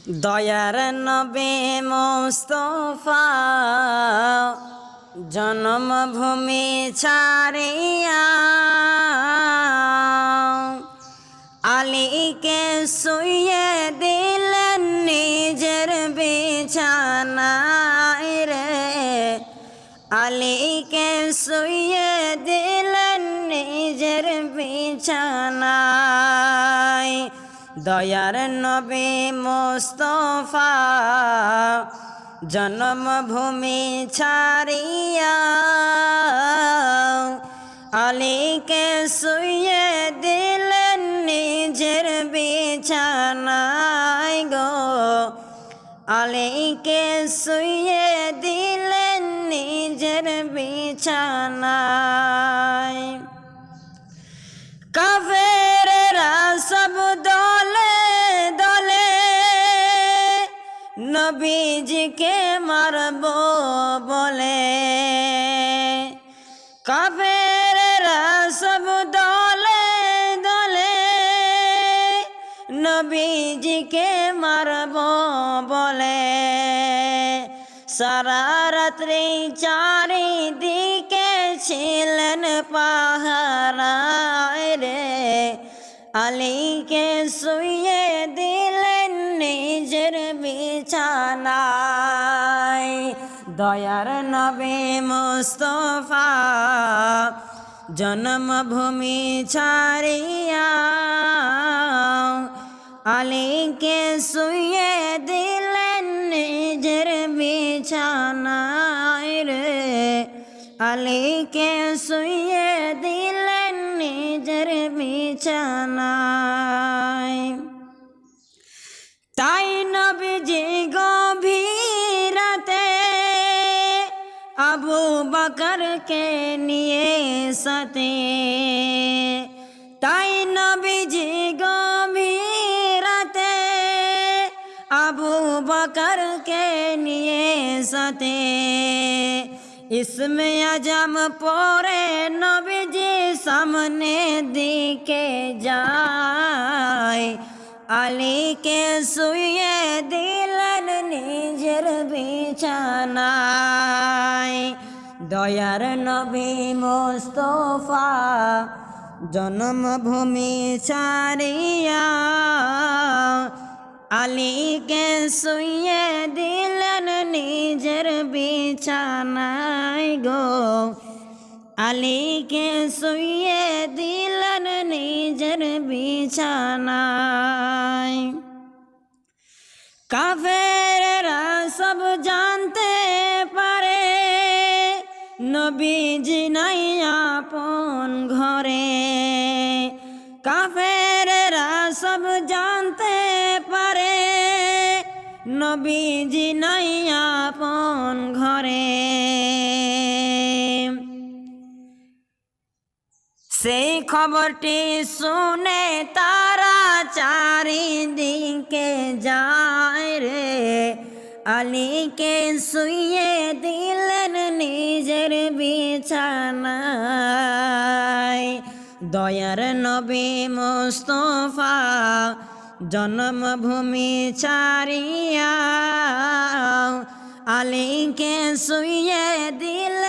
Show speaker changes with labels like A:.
A: দয়ার নবী মুস্তাফা জন্মভূমি ছাড়িয়া আলীকে শুইয়ে দিলেন নিজের বিছানায় রে। আলীকে শুইয়ে দিলেন নিজের বিছানায়। দয়ার নবী মুস্তাফা জন্মভূমি ছাড়িয়া আলীকে শুইয়ে দিলেন নিজের বিছানায় গো। আলীকে শুইয়ে দিলেন নিজের বিছানায়। কাফেররা সব দলে দলে নবীজিকে মারব বলে। কাফেররা সব দলে দলে নবীজিকে মারব বলে। সারা রাত্রি চারিদিকে ছিলেন পাহারায় রে। আলীকে শুইয়ে দিলেন নিজের বিছানায়। দয়ার নবী মুস্তাফা জন্মভূমি ছাড়িয়া আলীকে শুইয়ে দিলেন নিজের বিছানায় রে। আলীকে শুইয়ে দিলেন নিজের বিছানায়। তাই নবীজি গভীর রাতে আবু বকরকে নিয়ে সাথে। তাই নবীজি গভীর রাতে আবু বকরকে নিয়ে সাথে। ইসমে আজম পরে নবীজি সামনে দিকে যায়। আলীকে শুইয়ে দিলেন নিজের বিছানায়। দয়ার নবী মুস্তাফা জন্মভূমি ছাড়িয়া আলীকে শুইয়ে দিলেন নিজের বিছানায় গো। আলীকে শুইয়ে দিলেন নিজের বিছানায়। কাফেররা সব জানতে পারে নবীজি নাই আপন ঘরে। কাফেররা সব জানতে পারে নবীজি নাই আপন ঘরে। সেই খবরটি শুনে তারা চারিদিকে যায় রে। আলীকে শুইয়ে দিলেন নিজের বিছানায়। দয়ার নবী মুস্তাফা জন্মভূমি ছাড়িয়া আলীকে শুইয়ে দিলেন